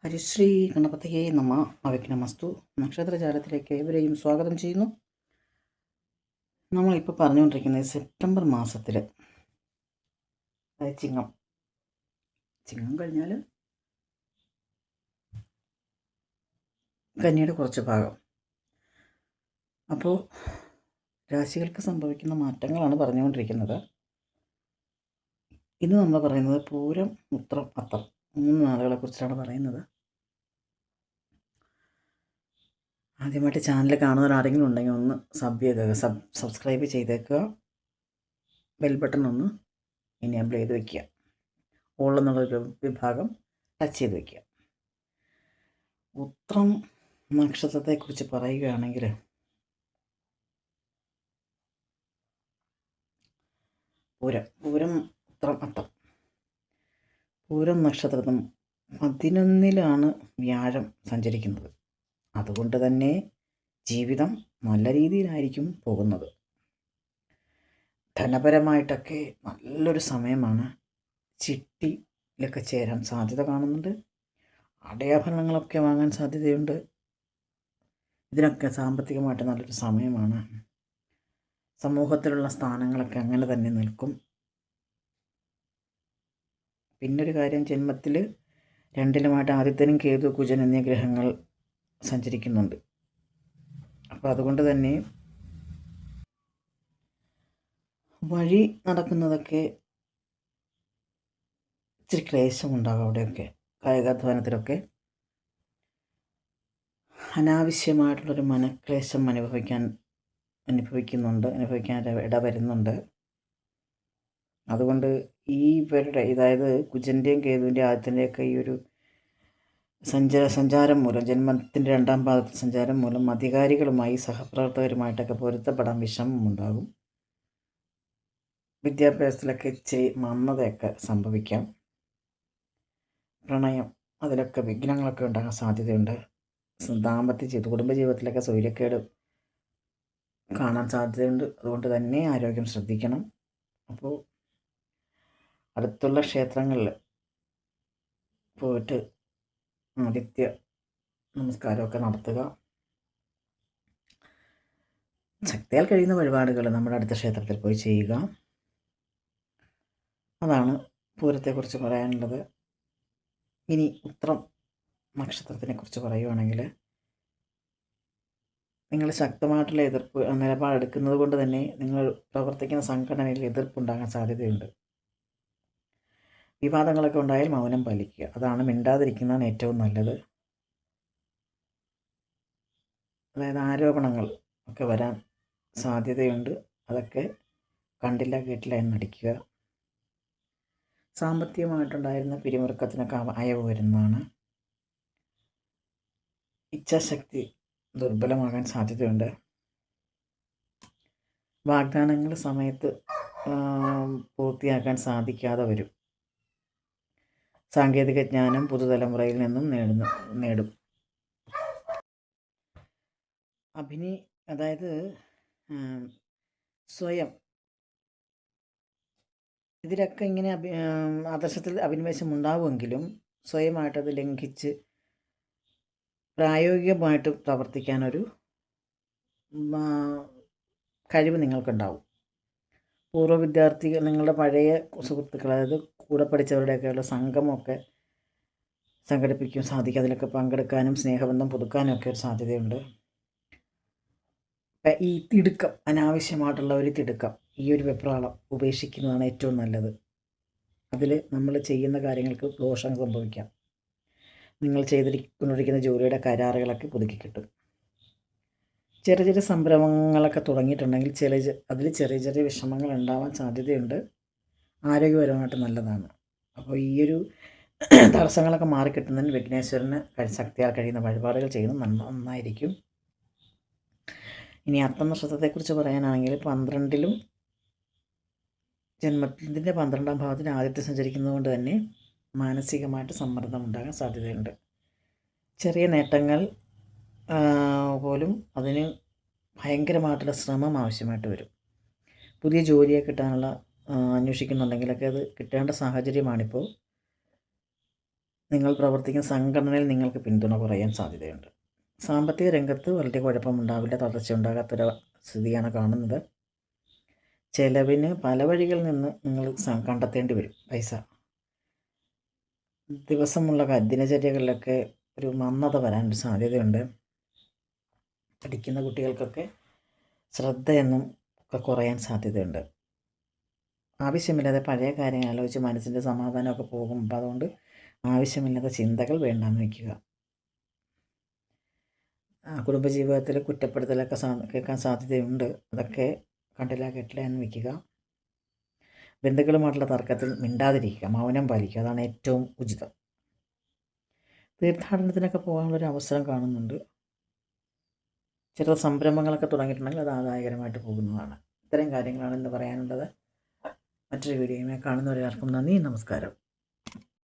ഹരിശ്രീ ഗണപതിയെ നമ. അവിഘ്നമസ്തു. നക്ഷത്രജാലത്തിലേക്ക് ഏവരെയും സ്വാഗതം ചെയ്യുന്നു. നമ്മളിപ്പോൾ പറഞ്ഞുകൊണ്ടിരിക്കുന്നത് സെപ്റ്റംബർ മാസത്തിൽ, അതായത് ചിങ്ങം കഴിഞ്ഞാൽ കന്നിയുടെ കുറച്ച് ഭാഗം. അപ്പോൾ രാശികൾക്ക് സംഭവിക്കുന്ന മാറ്റങ്ങളാണ് പറഞ്ഞുകൊണ്ടിരിക്കുന്നത്. ഇന്ന് നമ്മൾ പറയുന്നത് പൂരം, ഉത്രം, അത്തം 3 നാളുകളെ കുറിച്ചാണ് പറയുന്നത്. ആദ്യമായിട്ട് ചാനൽ കാണുന്നവരാരെങ്കിലും ഉണ്ടെങ്കിൽ ഒന്ന് സബ്സ്ക്രൈബ് ചെയ്തേക്കുക. ബെൽ ബട്ടൺ ഒന്ന് എനേബിൾ ചെയ്ത് വയ്ക്കുക. ഓൾ എന്നുള്ളൊരു വിഭാഗം ടച്ച് ചെയ്ത് വയ്ക്കുക. ഉത്രം നക്ഷത്രത്തെക്കുറിച്ച് പറയുകയാണെങ്കിൽ പൂരം, ഉത്രം, അത്തം. പൂരം നക്ഷത്രം 11-ലാണ് വ്യാഴം സഞ്ചരിക്കുന്നത്. അതുകൊണ്ട് തന്നെ ജീവിതം നല്ല രീതിയിലായിരിക്കും പോകുന്നത്. ധനപരമായിട്ടൊക്കെ നല്ലൊരു സമയമാണ്. ചിട്ടിയിലൊക്കെ ചേരാൻ സാധ്യത കാണുന്നുണ്ട്. ആടയാഭരണങ്ങളൊക്കെ വാങ്ങാൻ സാധ്യതയുണ്ട്. ഇതിനൊക്കെ സാമ്പത്തികമായിട്ട് നല്ലൊരു സമയമാണ്. സമൂഹത്തിലുള്ള സ്ഥാനങ്ങളൊക്കെ അങ്ങനെ തന്നെ നിൽക്കും. പിന്നൊരു കാര്യം, ജന്മത്തിൽ 2-ലുമായിട്ട് ആദിത്യനും കേതു, കുജൻ എന്നീ ഗ്രഹങ്ങൾ സഞ്ചരിക്കുന്നുണ്ട്. അപ്പോൾ അതുകൊണ്ട് തന്നെ വഴി നടക്കുന്നതൊക്കെ ഇച്ചിരി ക്ലേശമുണ്ടാകും. അവിടെയൊക്കെ കായികാധ്വാനത്തിലൊക്കെ അനാവശ്യമായിട്ടുള്ളൊരു മനക്ലേശം അനുഭവിക്കാൻ ഇടവരുന്നുണ്ട്. അതുകൊണ്ട് ഇവരുടെ, അതായത് കുജൻ്റെയും കേതുവിൻ്റെയും ആദിത്യൻ്റെയൊക്കെ ഈ ഒരു സഞ്ചാരം മൂലം, ജന്മത്തിൻ്റെ 2-ാം പാദത്തിൽ സഞ്ചാരം മൂലം അധികാരികളുമായി സഹപ്രവർത്തകരുമായിട്ടൊക്കെ പൊരുത്തപ്പെടാൻ വിഷമമുണ്ടാകും. വിദ്യാഭ്യാസത്തിലൊക്കെ ഇച്ചിരി മന്ദതയൊക്കെ സംഭവിക്കാം. പ്രണയം, അതിലൊക്കെ വിഘ്നങ്ങളൊക്കെ ഉണ്ടാകാൻ സാധ്യതയുണ്ട്. കുടുംബജീവിതത്തിലൊക്കെ സൗര്യക്കേട് കാണാൻ സാധ്യതയുണ്ട്. അതുകൊണ്ട് തന്നെ ആരോഗ്യം ശ്രദ്ധിക്കണം. അപ്പോൾ അടുത്തുള്ള ക്ഷേത്രങ്ങളിൽ പോയിട്ട് ആദിത്യ നമസ്കാരമൊക്കെ നടത്തുക. ശക്തിയാൽ കഴിയുന്ന വഴിപാടുകൾ നമ്മുടെ അടുത്ത ക്ഷേത്രത്തിൽ പോയി ചെയ്യുക. അതാണ് പൂരത്തെക്കുറിച്ച് പറയാനുള്ളത്. ഇനി ഉത്രം നക്ഷത്രത്തിനെക്കുറിച്ച് പറയുകയാണെങ്കിൽ, നിങ്ങൾ ശക്തമായിട്ടുള്ള നിലപാടെടുക്കുന്നത് കൊണ്ട് തന്നെ നിങ്ങൾ പ്രവർത്തിക്കുന്ന സംഘടനയിൽ എതിർപ്പുണ്ടാകാൻ സാധ്യതയുണ്ട്. വിവാദങ്ങളൊക്കെ ഉണ്ടായാൽ മൗനം പാലിക്കുക. അതാണ്, മിണ്ടാതിരിക്കുന്നതാണ് ഏറ്റവും നല്ലത്. അതായത് ആരോപണങ്ങൾ ഒക്കെ വരാൻ സാധ്യതയുണ്ട്. അതൊക്കെ കണ്ടില്ല കേട്ടില്ല എന്നടിക്കുക. സാമ്പത്തികമായിട്ടുണ്ടായിരുന്ന പിരിമുറുക്കത്തിനൊക്കെ അയവ് വരുന്നതാണ്. ഇച്ഛാശക്തി ദുർബലമാകാൻ സാധ്യതയുണ്ട്. വാഗ്ദാനങ്ങൾ സമയത്ത് പൂർത്തിയാക്കാൻ സാധിക്കാതെ വരും. സാങ്കേതിക ജ്ഞാനം പുതുതലമുറയിൽ നിന്നും നേടും. അതായത് സ്വയം ഇതിലൊക്കെ ഇങ്ങനെ ആദർശത്തിൽ അഭിനിവേശം ഉണ്ടാവുമെങ്കിലും സ്വയമായിട്ടത് ലംഘിച്ച് പ്രായോഗികമായിട്ട് പ്രവർത്തിക്കാനൊരു കഴിവ് നിങ്ങൾക്കുണ്ടാവും. പൂർവ്വ വിദ്യാർത്ഥികൾ, നിങ്ങളുടെ പഴയ സുഹൃത്തുക്കൾ, അതായത് കൂടെ പഠിച്ചവരുടെയൊക്കെയുള്ള സംഗമമൊക്കെ സംഘടിപ്പിക്കാൻ സാധിക്കും. അതിലൊക്കെ പങ്കെടുക്കാനും സ്നേഹബന്ധം പുതുക്കാനും ഒക്കെ ഒരു സാധ്യതയുണ്ട്. ഈ തിടുക്കം, അനാവശ്യമായിട്ടുള്ള ഒരു തിടുക്കം, ഈ ഒരു വെപ്രാളം ഉപേക്ഷിക്കുന്നതാണ് ഏറ്റവും നല്ലത്. അതിൽ നമ്മൾ ചെയ്യുന്ന കാര്യങ്ങൾക്ക് ദോഷം സംഭവിക്കാം. നിങ്ങൾ ചെയ്തുകൊണ്ടിരിക്കുന്ന ജോലിയുടെ കരാറുകളൊക്കെ പുതുക്കി കിട്ടും. ചെറിയ സംരംഭങ്ങളൊക്കെ തുടങ്ങിയിട്ടുണ്ടെങ്കിൽ അതിൽ ചെറിയ വിഷമങ്ങൾ ഉണ്ടാവാൻ സാധ്യതയുണ്ട്. ആരോഗ്യപരമായിട്ട് നല്ലതാണ്. അപ്പോൾ ഈ ഒരു തടസ്സങ്ങളൊക്കെ മാറിക്കിട്ടുന്നതിന് വിഘ്നേശ്വരന് ശക്തിയാൽ കഴിയുന്ന വഴിപാടുകൾ ചെയ്യുന്നത് നന്നായിരിക്കും. ഇനി അത്തം നക്ഷത്രത്തെക്കുറിച്ച് പറയാനാണെങ്കിൽ, 12-ലും ജന്മത്തിൻ്റെ 12-ാം ഭാവത്തിന് ആദിത്യം സഞ്ചരിക്കുന്നത് കൊണ്ട് തന്നെ മാനസികമായിട്ട് സമ്മർദ്ദം ഉണ്ടാകാൻ സാധ്യതയുണ്ട്. ചെറിയ നേട്ടങ്ങൾ പോലും അതിന് ഭയങ്കരമായിട്ടുള്ള ശ്രമം ആവശ്യമായിട്ട് വരും. പുതിയ ജോലിയെ കിട്ടാനുള്ള അന്വേഷിക്കുന്നുണ്ടെങ്കിലൊക്കെ അത് കിട്ടേണ്ട സാഹചര്യമാണിപ്പോൾ. നിങ്ങൾ പ്രവർത്തിക്കുന്ന സംഘടനയിൽ നിങ്ങൾക്ക് പിന്തുണ കുറയാൻ സാധ്യതയുണ്ട്. സാമ്പത്തിക രംഗത്ത് വളരെ കുഴപ്പമുണ്ടാവില്ല, തളർച്ചയുണ്ടാകാത്തൊരു സ്ഥിതിയാണ് കാണുന്നത്. ചെലവിന് പല വഴികളിൽ നിന്ന് നിങ്ങൾ കണ്ടെത്തേണ്ടി വരും പൈസ. ദിവസമുള്ള ദിനചര്യകളിലൊക്കെ ഒരു മന്ദത വരാനൊരു സാധ്യതയുണ്ട്. പഠിക്കുന്ന കുട്ടികൾക്കൊക്കെ ശ്രദ്ധയൊന്നും ഒക്കെ കുറയാൻ സാധ്യതയുണ്ട്. ആവശ്യമില്ലാതെ പഴയ കാര്യങ്ങൾ ആലോചിച്ച് മനസ്സിൻ്റെ സമാധാനമൊക്കെ പോകും. അപ്പം അതുകൊണ്ട് ആവശ്യമില്ലാത്ത ചിന്തകൾ വേണ്ടാന്ന് വയ്ക്കുക. കുടുംബജീവിതത്തിൽ കുറ്റപ്പെടുത്തലൊക്കെ കേൾക്കാൻ സാധ്യതയുണ്ട്. അതൊക്കെ കണ്ടില്ല കേട്ടില്ല എന്ന് വയ്ക്കുക. ബന്ധുക്കളുമായിട്ടുള്ള തർക്കത്തിൽ മിണ്ടാതിരിക്കുക, മൗനം പാലിക്കുക. അതാണ് ഏറ്റവും ഉചിതം. തീർത്ഥാടനത്തിനൊക്കെ പോകാനുള്ളൊരു അവസരം കാണുന്നുണ്ട്. ചില സംരംഭങ്ങളൊക്കെ തുടങ്ങിയിട്ടുണ്ടെങ്കിൽ അത് ആദായകരമായിട്ട് പോകുന്നതാണ്. ഇത്തരം കാര്യങ്ങളാണ് ഇന്ന് പറയാനുള്ളത്. മറ്റൊരു വീഡിയോയുമായി കാണുന്നവരെല്ലാവർക്കും നന്ദി, നമസ്കാരം.